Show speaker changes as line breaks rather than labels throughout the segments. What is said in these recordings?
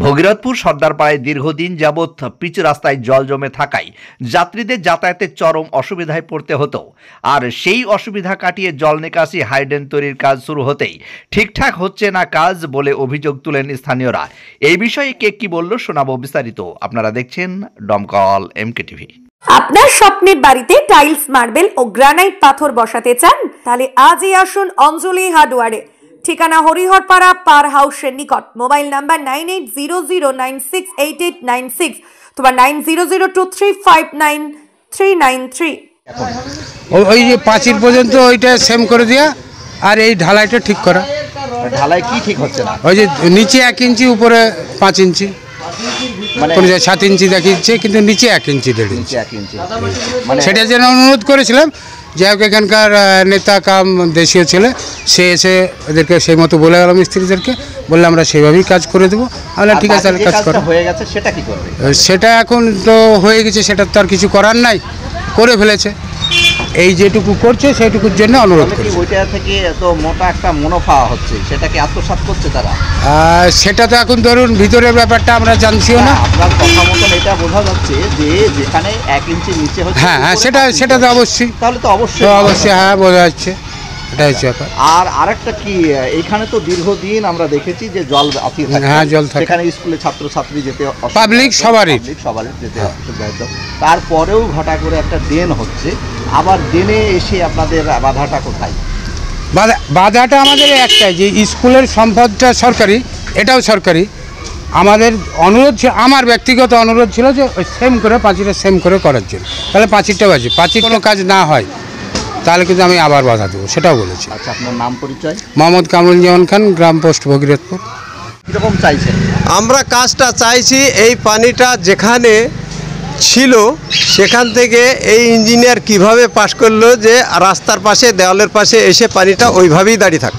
ভগীরথপুর সর্দারপাড়ায় দীর্ঘদিন যাবৎ পিচ রাস্তায় জল জমে থাকায় যাত্রীদের যাতায়াতে চরম অসুবিধায় পড়তে হতো। আর সেই অসুবিধা কাটিয়ে জল নিকাশি হাইড্রেন তৈরির কাজ শুরু হতেই ঠিকঠাক হচ্ছে না কাজ বলে অভিযোগ তুলেন স্থানীয়রা। এই বিষয়ে কে কি বলল শোনাবো বিস্তারিত। আপনারা দেখছেন ডমকল এমকে টিভি।
আপনার স্বপ্নের বাড়িতে টাইলস, মার্বেল ও গ্রানাইট পাথর বসাতে চান? তাহলে আজই আসুন অঞ্জলি হার্ডওয়্যারে। ঠিকানা হরিহরপাড়া পার হাউসের নিকট। মোবাইল নাম্বার 9800968896 অথবা 9002359393।
ওই যে পাঁচির পর্যন্ত ওইটা সেম করে দেওয়া আর এই ঢালাইটা ঠিক করা।
ঢালাই কি ঠিক হচ্ছে না?
ওই যে নিচে 1 ইঞ্চি উপরে 5 ইঞ্চি, মানে 7 ইঞ্চি দেখিয়েছে, কিন্তু নিচে 1 ইঞ্চি 1.5 ইঞ্চি।
মানে
সেটার জন্য অনুরোধ করেছিলাম, যাই হোক এখানকার নেতা কাম দেশীয় ছেলে সে এসে ওদেরকে সেই মতো বলে গেল, মিস্ত্রিদেরকে বললে আমরা সেইভাবেই কাজ করে দেবো। আমরা ঠিক আছে তাহলে কাজ করা
হয়ে গেছে। সেটা কি করবে?
সেটা এখন তো হয়ে গেছে, সেটা তো আর কিছু করার নাই, করে ফেলেছে। এই যেটুকু করছে সেইটুকুর জন্য অনুরোধ করি।
ওইটা থেকে এত মোটা একটা মুনাফা হচ্ছে, সেটাকে আত্মসাৎ করছে তারা।
সেটা তো এখন ধরুন ভিতরের ব্যাপারটা আমরা জানছিও না।
আপনার কথা মতন এটা বোঝা যাচ্ছে যে যেখানে 1 ইঞ্চি নিচে হচ্ছে।
হ্যাঁ, সেটা তো অবশ্যই,
তাহলে তো অবশ্যই
হ্যাঁ বোঝা যাচ্ছে।
আর আরেকটা কি, এখানে তো দীর্ঘদিন আমরা দেখেছি যে জল আতিয়ে থাকে।
হ্যাঁ, জল থাকে।
সেখানে স্কুলে ছাত্রছাত্রী যেতে,
পাবলিক সবারই
যেতে অসুবিধা। তারপরেও ঘটা করে একটা ড্রেন হচ্ছে, আবার ড্রেনে এসে আপনাদের বাধাটা কোথায়?
বাধাটা আমাদের একটাই, যে স্কুলের সম্পদটা সরকারি, এটাও সরকারি। আমাদের অনুরোধ ছিল, আমার ব্যক্তিগত অনুরোধ ছিল যে ওই সেম করে পাঁচিটা সেম করে করার জন্য। তাহলে পাঁচিরটা বাজে, পাঁচির কোনো কাজ না হয় তাহলে কিন্তু আমি আবার বাধা দেবো, সেটাও বলেছি।
আচ্ছা, আপনার নাম পরিচয়?
মোহাম্মদ কামরুজ্জামান খান, গ্রাম পোস্ট ভগীরথপুর।
কীরকম চাইছেন?
আমরা কাজটা চাইছি এই পানিটা যেখানে ছিল সেখান থেকে এই ইঞ্জিনিয়ার কিভাবে পাস করলো যে রাস্তার পাশে, দেওয়ালের পাশে এসে পানিটা ওইভাবেই দাঁড়িয়ে থাক।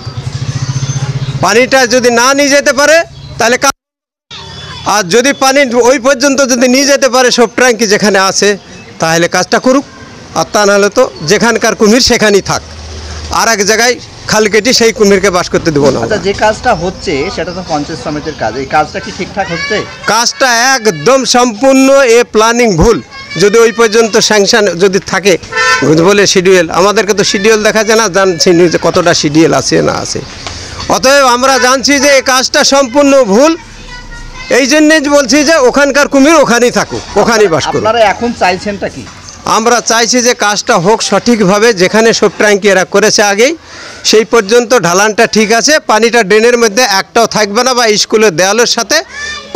পানিটা যদি না নিয়ে যেতে পারে তাহলে, আর যদি পানি ওই পর্যন্ত যদি নিয়ে যেতে পারে সব ট্যাঙ্কি যেখানে আছে, তাহলে কাজটা করুক। আর তা নাহলে তো যেখানকার কুমির সেখানেই থাক, আর এক জায়গায় খাল কেটে সেই কুমিরকে বাস করতে দেবো না।
আচ্ছা, যে কাজটা হচ্ছে সেটা তো পঞ্চায়েত সমিতির কাজ, এই কাজটা কি ঠিকঠাক হচ্ছে?
কাজটা একদম সম্পূর্ণ প্ল্যানিং ভুল। যদি ওই পর্যন্ত স্যাংশন যদি থাকে বলে শিডিউল, আমাদেরকে তো শিডিউল দেখা যায় না, জানছি যে কতটা শিডিউল আছে না আছে। অতএব আমরা জানছি যে এই কাজটা সম্পূর্ণ ভুল। এই জন্যে বলছি যে ওখানকার কুমির ওখানেই থাকুক, ওখানেই বাস করুক।
আপনারা এখন চাইছেনটা কি?
আমরা চাইছি যে কাজটা হোক সঠিকভাবে, যেখানে সব ট্যাঙ্কি এরা করেছে আগেই সেই পর্যন্ত ঢালানটা ঠিক আছে, পানিটা ড্রেনের মধ্যে একটাও থাকবে না, বা স্কুলের দেওয়ালের সাথে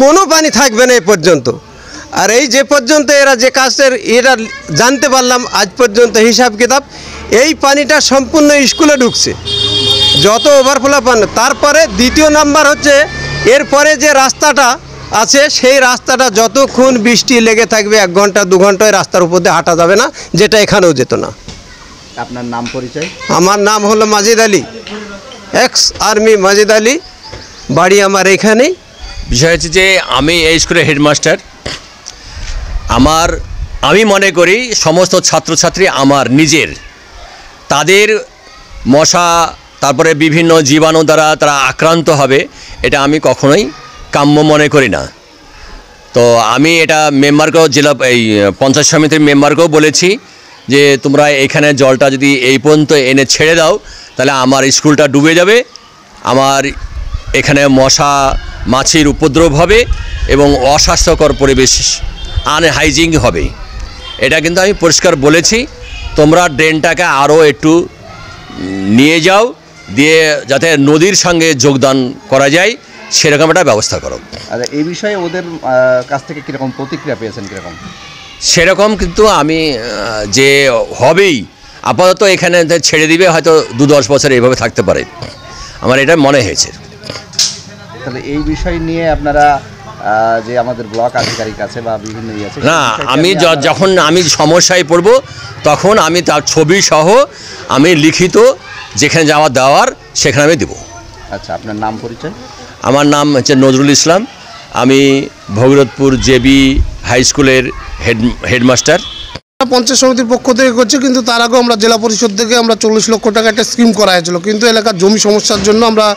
কোনো পানি থাকবে না এই পর্যন্ত। আর এই যে পর্যন্ত এরা যে কাজের এরা জানতে পারলাম আজ পর্যন্ত হিসাব কিতাব, এই পানিটা সম্পূর্ণ স্কুলে ঢুকছে, যত ওভারফ্লো পানি। তারপরে দ্বিতীয় নাম্বার হচ্ছে, এরপরে যে রাস্তাটা আছে সেই রাস্তাটা যতক্ষণ বৃষ্টি লেগে থাকবে 1 ঘন্টা 2 ঘন্টায় রাস্তার উপর দিয়ে হাঁটা যাবে না, যেটা এখানেও যেত না।
আপনার নাম পরিচয়? আমার
নাম হলো মাজিদ আলী, এক্স আর্মি মাজিদ আলী, বাড়ি আমার এখানেই।
বিষয় হচ্ছে যে আমি এই স্কুলের হেডমাস্টার। আমি মনে করি সমস্ত ছাত্রছাত্রী আমার নিজের, তাদের মশা তারপরে বিভিন্ন জীবাণু দ্বারা তারা আক্রান্ত হবে, এটা আমি কখনোই কাম্য মনে করি না। তো আমি এটা মেম্বারকেও, এই পঞ্চায়েত সমিতির মেম্বারকেও বলেছি যে তোমরা এখানে জলটা যদি এই পর্যন্ত এনে ছেড়ে দাও তাহলে আমার স্কুলটা ডুবে যাবে, আমার এখানে মশা মাছির উপদ্রব হবে এবং অস্বাস্থ্যকর পরিবেশ, আনহাইজিন হবে। এটা কিন্তু আমি পরিষ্কার বলেছি। তোমরা ড্রেনটাকে আরও একটু নিয়ে যাও, দিয়ে যাতে নদীর সঙ্গে যোগদান করা যায় সেরকম একটা ব্যবস্থা করো।
আচ্ছা, এই বিষয়ে ওদের কাছ থেকে কীরকম প্রতিক্রিয়া পেয়েছেন? কীরকম?
সেরকম কিন্তু আমি যে হবেই, আপাতত এখানে ছেড়ে দিবে, হয়তো 2-10 বছর এইভাবে থাকতে পারে, আমার এটা মনে হয়েছে।
তাহলে এই বিষয় নিয়ে আপনারা যে আমাদের ব্লক আধিকারিক আছে বা বিভিন্ন আছে
না, আমি যখন আমি সমস্যায় পড়ব তখন আমি তার ছবি সহ আমি লিখিত যেখানে যাওয়া দেওয়ার সেখানে আমি দেবো।
আচ্ছা, আপনার নাম পরিচয়?
আমার নাম হচ্ছে নজরুল ইসলাম, আমি ভগীরথপুর জেবি হাই স্কুলের হেডমাস্টার।
পঞ্চায়েত সমিতির পক্ষ থেকে করছে, কিন্তু তার আগেও আমরা জেলা পরিষদ থেকে আমরা 40 লক্ষ টাকা একটা স্কিম করা হয়েছিল, কিন্তু এলাকার জমি সমস্যার জন্য আমরা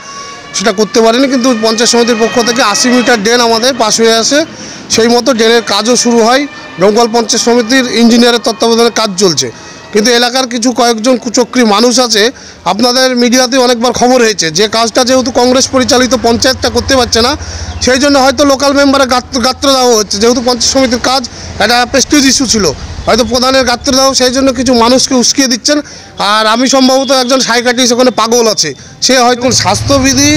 সেটা করতে পারেনি, কিন্তু পঞ্চায়েত সমিতির পক্ষ থেকে 80 মিটার ড্রেন আমাদের পাশ হয়ে আসে, সেই মতো ড্রেনের কাজও শুরু হয়। ডোমকল পঞ্চায়েত সমিতির ইঞ্জিনিয়ারের তত্ত্বাবধানে কাজ চলছে, কিন্তু এলাকার কিছু কয়েকজন কুচক্রী মানুষ আছে, আপনাদের মিডিয়াতে অনেকবার খবর হয়েছে যে কাজটা যেহেতু কংগ্রেস পরিচালিত পঞ্চায়েতটা করতে পারছে না, সেই জন্য হয়তো লোকাল মেম্বারের গাত্র দেওয়া হচ্ছে। যেহেতু পঞ্চায়েত সমিতির কাজ একটা প্রেস্টিজ ইস্যু ছিল, হয়তো প্রধানের গাত্র দেওয়া, সেই জন্য কিছু মানুষকে উস্কিয়ে দিচ্ছেন। আর আমি সম্ভবত একজন সাইকিয়াট্রিস্ট ওখানে পাগল আছে, সে হয়তো স্বাস্থ্যবিধি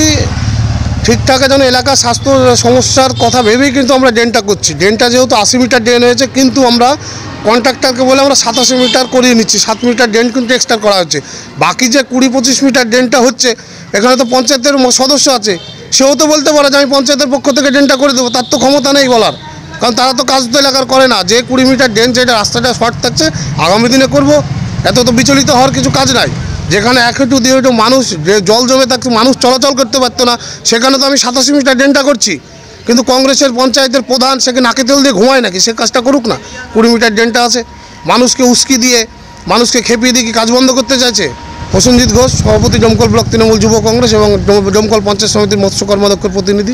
ঠিকঠাক যেন এলাকার স্বাস্থ্য সমস্যার কথা ভেবেই কিন্তু আমরা ড্রেনটা করছি। ড্রেনটা যেহেতু 80 মিটার ড্রেন হয়েছে, কিন্তু আমরা কন্ট্রাক্টরকে বলে আমরা 87 মিটার করিয়ে নিচ্ছি, 7 মিটার ড্রেন কিন্তু এক্সট্রা করা হচ্ছে। বাকি যে 20-25 মিটার ড্রেনটা হচ্ছে, এখানে তো পঞ্চায়েতের সদস্য আছে, সেও তো বলতে পারে যে আমি পঞ্চায়েতের পক্ষ থেকে ড্রেনটা করে দেবো, তার তো ক্ষমতা নেই বলার, কারণ তারা তো কাজ তো এলাকার করে না। যে 20 মিটার ড্রেন, যেটা রাস্তাটা শর্ট থাকছে, আগামী দিনে করব, এত তো বিচলিত হওয়ার কিছু কাজ নাই। যেখানে 1 হাঁটু 2 হাঁটু মানুষ জল জমে থাকছে, মানুষ চলাচল করতে পারতো না, সেখানে তো আমি 87 মিটার ড্রেনটা করছি। কিন্তু কংগ্রেসের পঞ্চায়েতের প্রধান সেখানে নাকে তেল দিয়ে ঘুমায় নাকি, সে কাজটা করুক না। 20 মিটার ড্রেনটা আছে, মানুষকে উস্কি দিয়ে, মানুষকে খেপিয়ে দিয়ে কি কাজ বন্ধ করতে চাইছে? প্রসেনজিৎ ঘোষ, সভাপতি, ডোমকল ব্লক তৃণমূল যুব কংগ্রেস এবং ডোমকল পঞ্চায়েত সমিতির মৎস্য কর্মাধ্যক্ষের প্রতিনিধি।